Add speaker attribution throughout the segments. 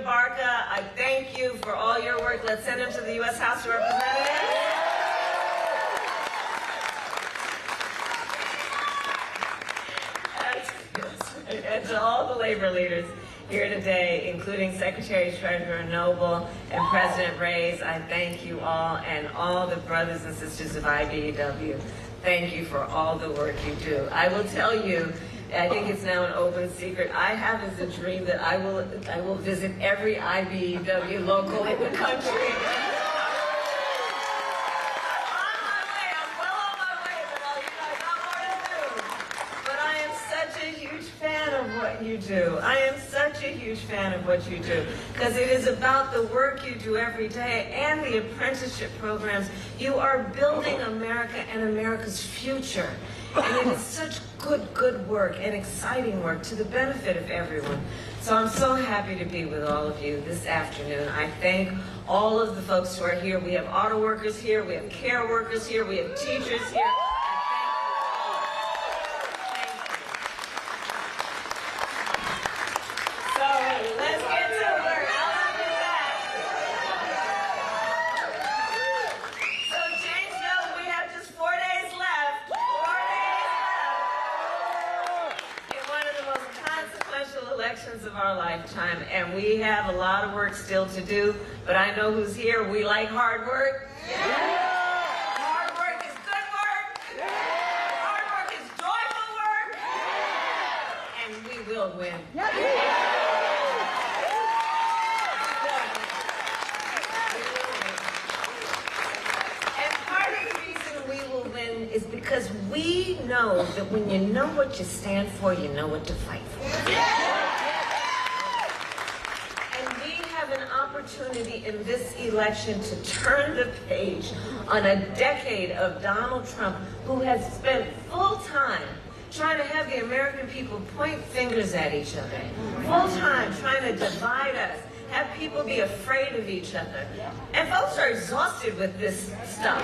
Speaker 1: Barca, I thank you for all your work. Let's send him to the U.S. House of Representatives. And to all the labor leaders here today, including Secretary Treasurer Noble and President Reyes, I thank you all, and all the brothers and sisters of IBEW. Thank you for all the work you do. I will tell you, I think it's now an open secret, I have as a dream that I will visit every IBEW local in the country. You do. I am such a huge fan of what you do, because it is about the work you do every day and the apprenticeship programs. You are building America and America's future. And it is such good work and exciting work to the benefit of everyone. So I'm so happy to be with all of you this afternoon. I thank all of the folks who are here. We have auto workers here, we have care workers here, we have teachers here. Of our lifetime, and we have a lot of work still to do, but I know who's here. We like hard work. Yeah. Hard work is good work. Yeah. Hard work is joyful work. Yeah. And we will win. Yeah. And part of the reason we will win is because we know that when you know what you stand for, you know what to fight for. Yeah. Opportunity in this election to turn the page on a decade of Donald Trump, who has spent full time trying to have the American people point fingers at each other, full time trying to divide us, have people be afraid of each other. And folks are exhausted with this stuff.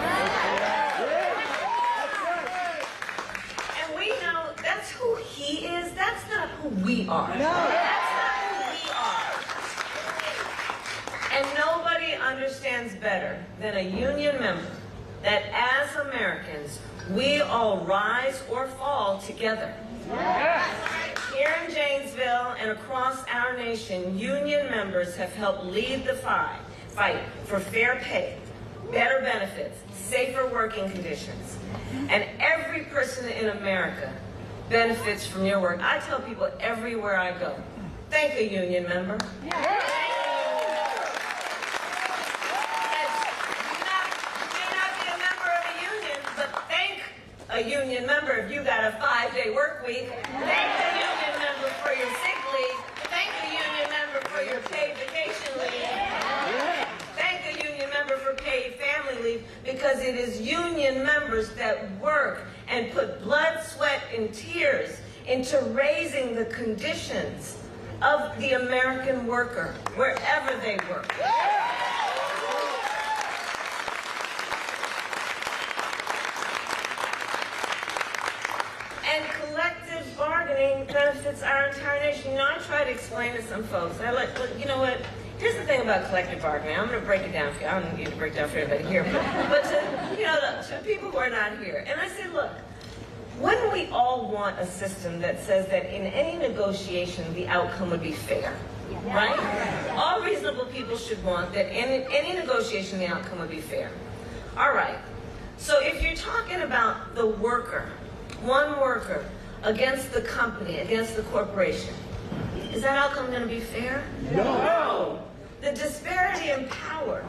Speaker 1: And we know that's who he is, that's not who we are. And nobody understands better than a union member that as Americans, we all rise or fall together. Yes. Here in Janesville and across our nation, union members have helped lead the fight for fair pay, better benefits, safer working conditions. And every person in America benefits from your work. I tell people everywhere I go, thank a union member. Yes. A union member if you got a 5-day work week. Thank the union member for your sick leave. Thank the union member for your paid vacation leave. Thank the union member for paid family leave, because it is union members that work and put blood, sweat, and tears into raising the conditions of the American worker wherever they work. And collective bargaining benefits our entire nation. You know, I try to explain to some folks, I like, you know what, here's the thing about collective bargaining. I'm going to break it down for you. I don't need to break it down for everybody here, but to, you know, to people who are not here. And I say, look, wouldn't we all want a system that says that in any negotiation, the outcome would be fair, right? All reasonable people should want that in any negotiation, the outcome would be fair. All right. So if you're talking about the worker, one worker against the company, against the corporation, is that outcome going to be fair? No. The disparity in power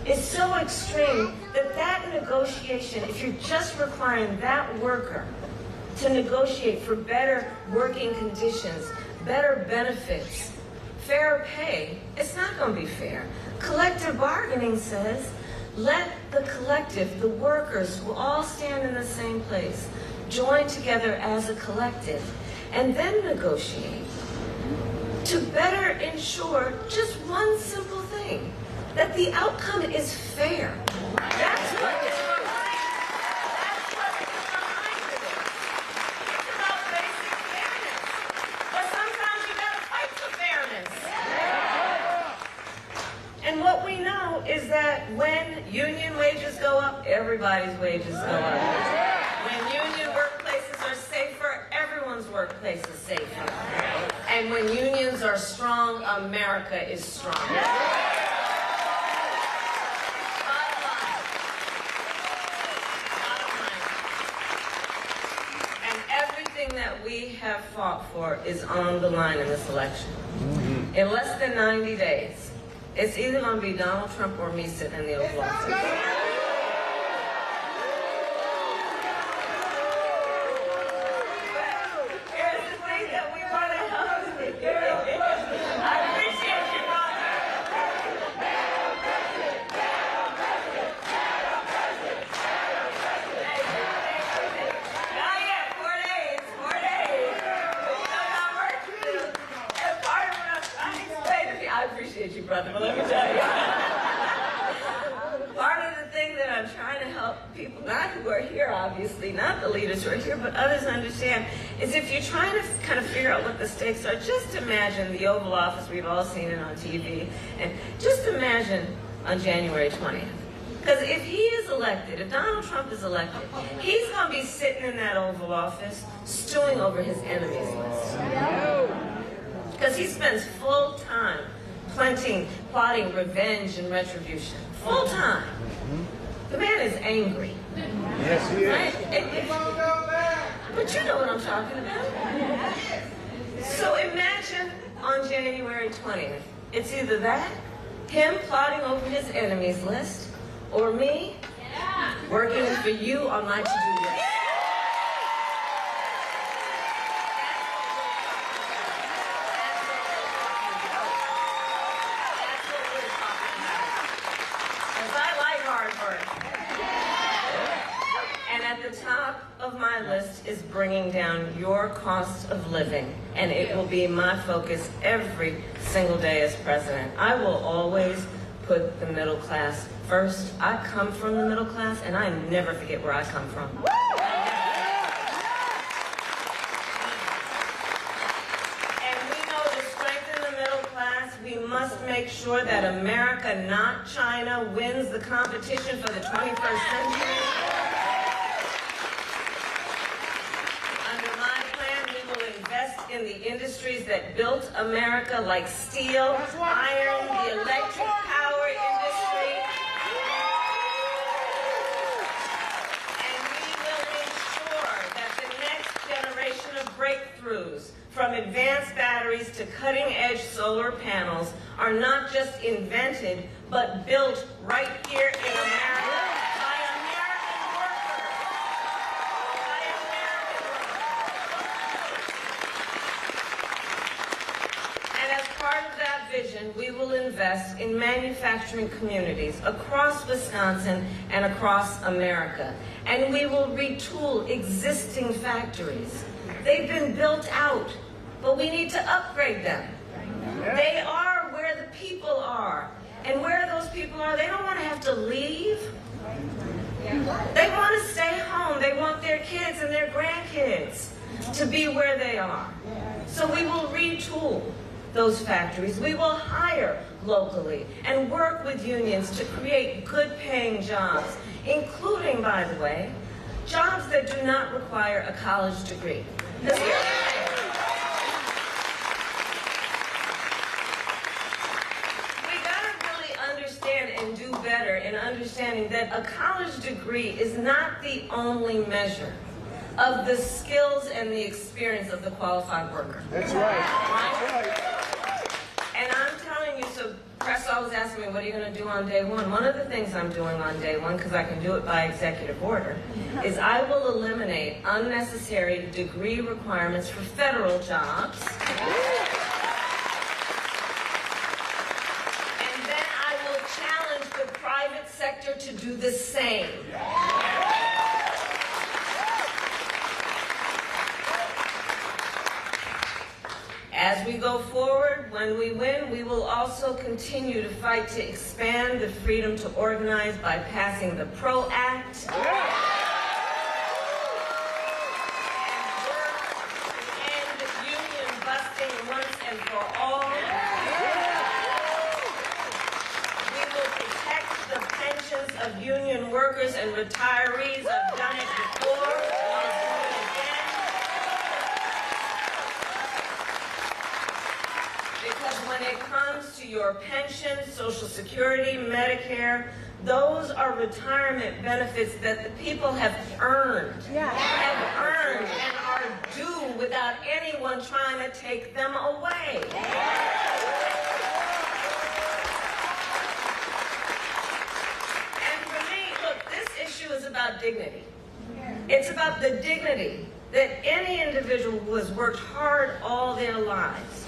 Speaker 1: is so extreme that that negotiation, if you're just requiring that worker to negotiate for better working conditions, better benefits, fair pay, it's not going to be fair. Collective bargaining says, let the collective, the workers who all stand in the same place, join together as a collective and then negotiate to better ensure just one simple thing, that the outcome is fair. That's what it's behind. That's what it's behind it. It's about basic fairness. But sometimes you gotta fight for fairness. union wages go up, everybody's wages go up. When union workplaces are safer, everyone's workplace is safer. And when unions are strong, America is strong. Bottom line. And everything that we have fought for is on the line in this election. In less than 90 days, it's either going to be Donald Trump or me sitting in the Oval Office. Brother, but let me tell you. Part of the thing that I'm trying to help people, not who are here, obviously, not the leaders who are here, but others understand, is if you're trying to kind of figure out what the stakes are, just imagine the Oval Office, we've all seen it on TV, and just imagine on January 20th. Because if he is elected, if Donald Trump is elected, he's going to be sitting in that Oval Office stewing over his enemies list. Because he spends full time plotting revenge and retribution. Full time. The man is angry.
Speaker 2: Yes, he is.
Speaker 1: Right? But you know what I'm talking about. So imagine on January 20th, it's either that, him plotting over his enemies list, or me working for you on my to-do list. Of my list is bringing down your cost of living, and it will be my focus every single day as president. I will always put the middle class first. I come from the middle class, and I never forget where I come from. And we know to strengthen the middle class, we must make sure that America, not China, wins the competition for the 21st century. In the industries that built America, like steel, iron, the electric power industry. And we will ensure that the next generation of breakthroughs, from advanced batteries to cutting-edge solar panels, are not just invented, but built right here in America. We will invest in manufacturing communities across Wisconsin and across America. And we will retool existing factories. They've been built out, but we need to upgrade them. They are where the people are. And where those people are, they don't want to have to leave. They want to stay home. They want their kids and their grandkids to be where they are. So we will retool those factories. We will hire locally and work with unions to create good-paying jobs, including, by the way, jobs that do not require a college degree. We gotta really understand and do better in understanding that a college degree is not the only measure of the skills and the experience of the qualified worker.
Speaker 2: That's right. That's right.
Speaker 1: And I'm telling you, so press always asking me, what are you going to do on day one? One of the things I'm doing on day one, because I can do it by executive order, is I will eliminate unnecessary degree requirements for federal jobs. And then I will challenge the private sector to do the same. As we go forward, when we win, we will also continue to fight to expand the freedom to organize by passing the PRO Act. And work to end union busting once and for all. We will protect the pensions of and retirees. I've done it before. I'll do it again. Because when it comes to your pension, Social Security, Medicare, those are retirement benefits that the people have earned, and are due without anyone trying to take them away. And for me, look, this issue is about dignity. It's about the dignity that any individual who has worked hard all their lives,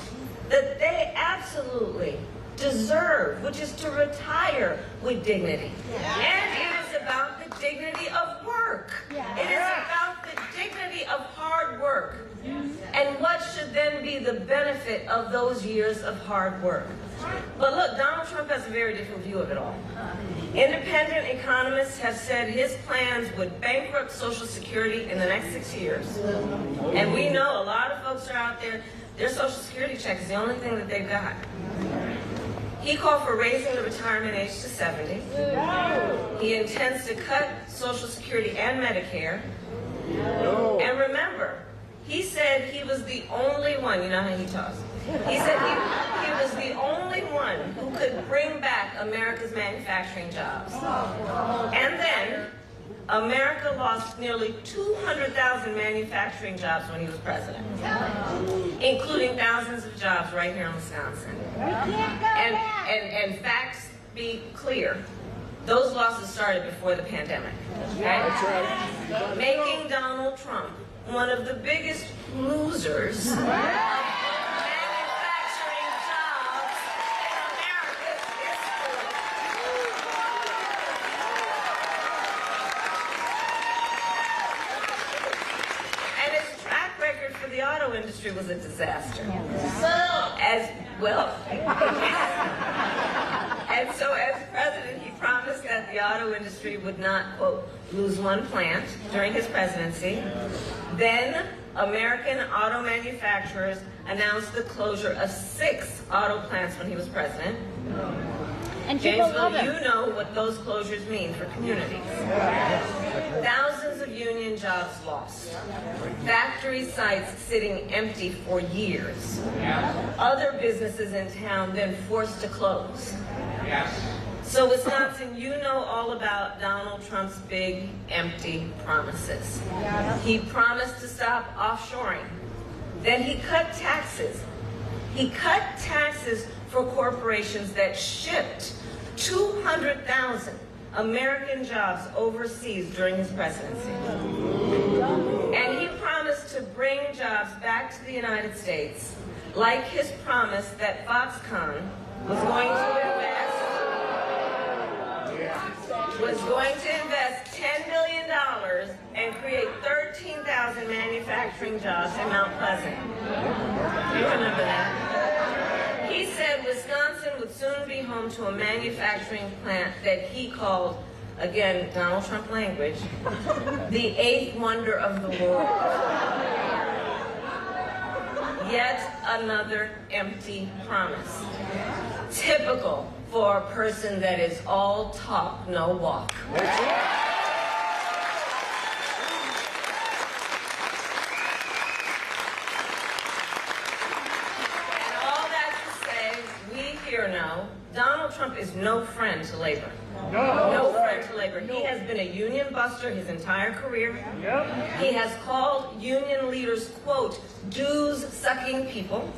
Speaker 1: that they absolutely deserve, which is to retire with dignity. And it is about the dignity of work. It is about the dignity of hard work. And what should then be the benefit of those years of hard work? But look, Donald Trump has a very different view of it all. Independent economists have said his plans would bankrupt Social Security in the next 6 years. And we know a lot of folks are out there, their Social Security check is the only thing that they've got. He called for raising the retirement age to 70. He intends to cut Social Security and Medicare. And remember, he said he was the only one, you know how he talks, he said he was the only one who could bring back America's manufacturing jobs. And then America lost nearly 200,000 manufacturing jobs when he was president, including thousands of jobs right here in Wisconsin. And facts be clear, those losses started before the pandemic. Okay?
Speaker 2: That's right.
Speaker 1: Making Donald Trump one of the biggest losers of manufacturing jobs in America's history. And his track record for the auto industry was a disaster. And so as president, he promised that the auto industry would not, quote, lose one plant during his presidency. Then American auto manufacturers announced the closure of 6 auto plants when he was president.
Speaker 3: And Janesville,
Speaker 1: you know what those closures mean for communities. Thousands of union jobs lost. Factory sites sitting empty for years. Other businesses in town then forced to close. So Wisconsin, you know all about Donald Trump's big, empty promises. He promised to stop offshoring. Then he cut taxes. He cut taxes for corporations that shipped 200,000 American jobs overseas during his presidency. And he promised to bring jobs back to the United States, like his promise that Foxconn was going to invest $10 billion and create 13,000 manufacturing jobs in Mount Pleasant. You remember that? He said Wisconsin would soon be home to a manufacturing plant that he called, again, Donald Trump language, the 8th wonder of the world. Yet another empty promise. Typical for a person that is all talk, no walk. And all that to say, we here know, Donald Trump is no friend to labor. No friend to labor. He has been a union buster his entire career. He has called union leaders, quote, dues-sucking people.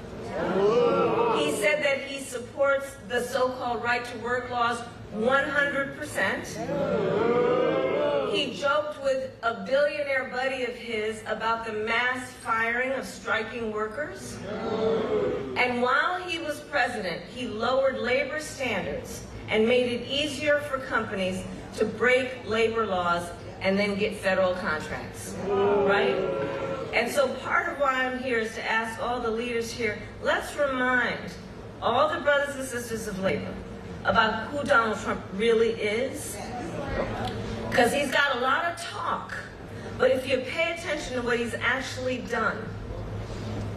Speaker 1: He said that he supports the so-called right-to-work laws 100%. He joked with a billionaire buddy of his about the mass firing of striking workers. And while he was president, he lowered labor standards and made it easier for companies to break labor laws and then get federal contracts, right? And so part of why I'm here is to ask all the leaders here, let's remind all the brothers and sisters of labor about who Donald Trump really is. Because he's got a lot of talk, but if you pay attention to what he's actually done,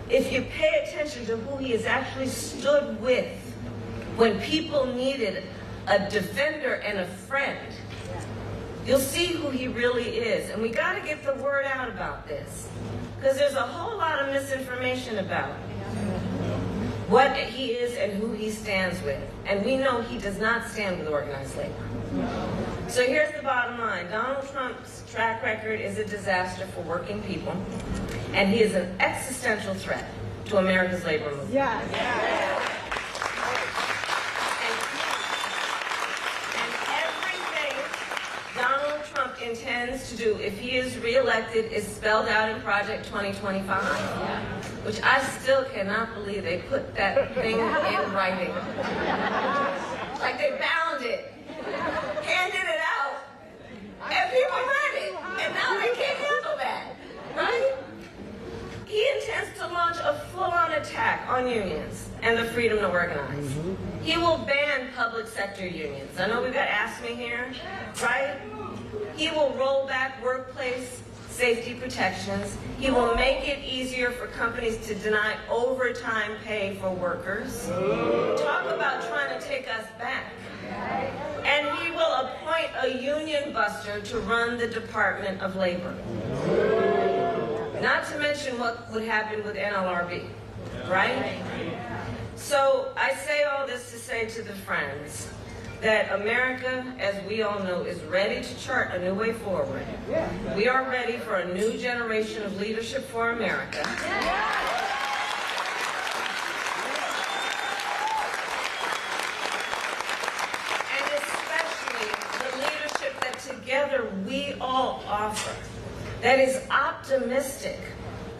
Speaker 1: if you pay attention to who he has actually stood with when people needed a defender and a friend, you'll see who he really is. And we got to get the word out about this, because there's a whole lot of misinformation about what he is and who he stands with. And we know he does not stand with organized labor. So here's the bottom line. Donald Trump's track record is a disaster for working people, and he is an existential threat to America's labor movement.
Speaker 3: Yeah.
Speaker 1: Intends to do if he is reelected is spelled out in Project 2025, which I still cannot believe they put that thing in writing. Like they bound it, handed it out, and people read it, and now they can't handle that, right? He intends to launch a full-on attack on unions and the freedom to organize. He will ban public sector unions. I know we've got AFSCME here, right? He will roll back workplace safety protections. He will make it easier for companies to deny overtime pay for workers. Talk about trying to take us back. And he will appoint a union buster to run the Department of Labor. Not to mention what would happen with NLRB, right? So I say all this to say to the friends that America, as we all know, is ready to chart a new way forward. We are ready for a new generation of leadership for America. And especially the leadership that together we all offer, that is optimistic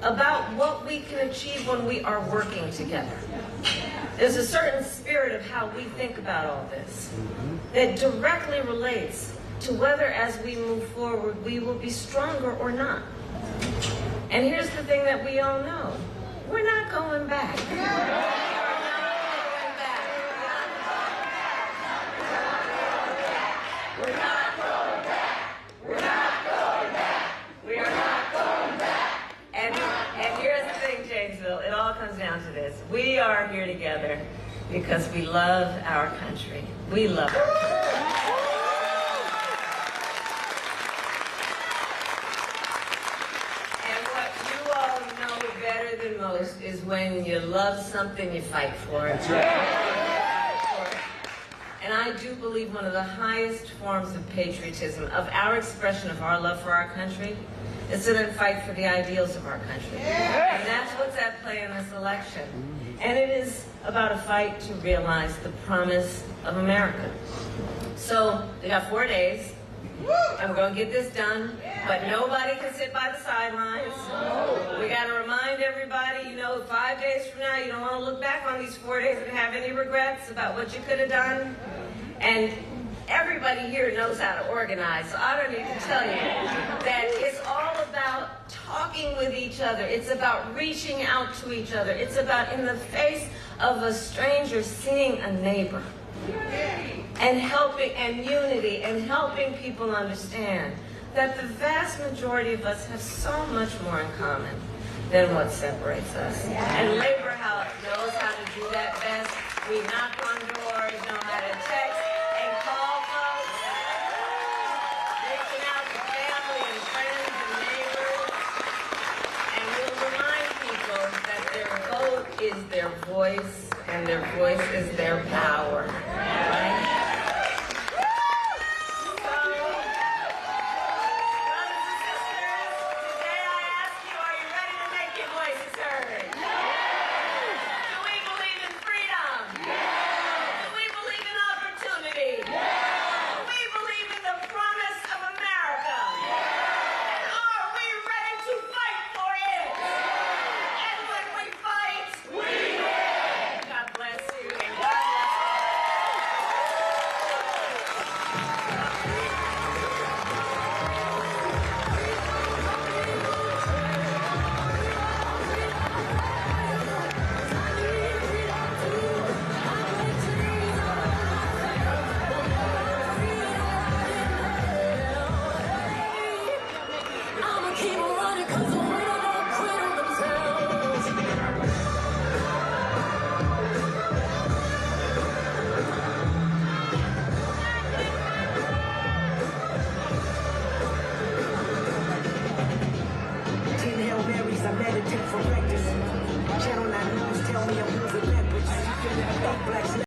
Speaker 1: about what we can achieve when we are working together. There's a certain spirit of how we think about all this that directly relates to whether as we move forward we will be stronger or not. And here's the thing that we all know. We're not going back. We are not going back. We're not going back. We're not going back. We are not going back. And here's the thing, Janesville, it all comes down to this. We are here together because we love our country. We love our country. And what you all know better than most is when you love something, you fight for it. That's right. And I do believe one of the highest forms of patriotism, of our expression of our love for our country, is to then fight for the ideals of our country. And that's what's at play in this election. And it is about a fight to realize the promise of America. So we got 4 days, and we're going to get this done, but nobody can sit by the sidelines. We got to remind everybody, 5 days from now, you don't want to look back on these 4 days and have any regrets about what you could have done. And everybody here knows how to organize, so I don't need to tell you that it's all about talking with each other. It's about reaching out to each other. It's about, in the face of a stranger, seeing a neighbor and helping, and unity, and helping people understand that the vast majority of us have so much more in common than what separates us. And labor knows how to do that best. We knock on doors, know how to text and call folks, reaching out to family and friends and neighbors, and we'll remind people that their vote is their voice, and their voice is their power. Right? blacks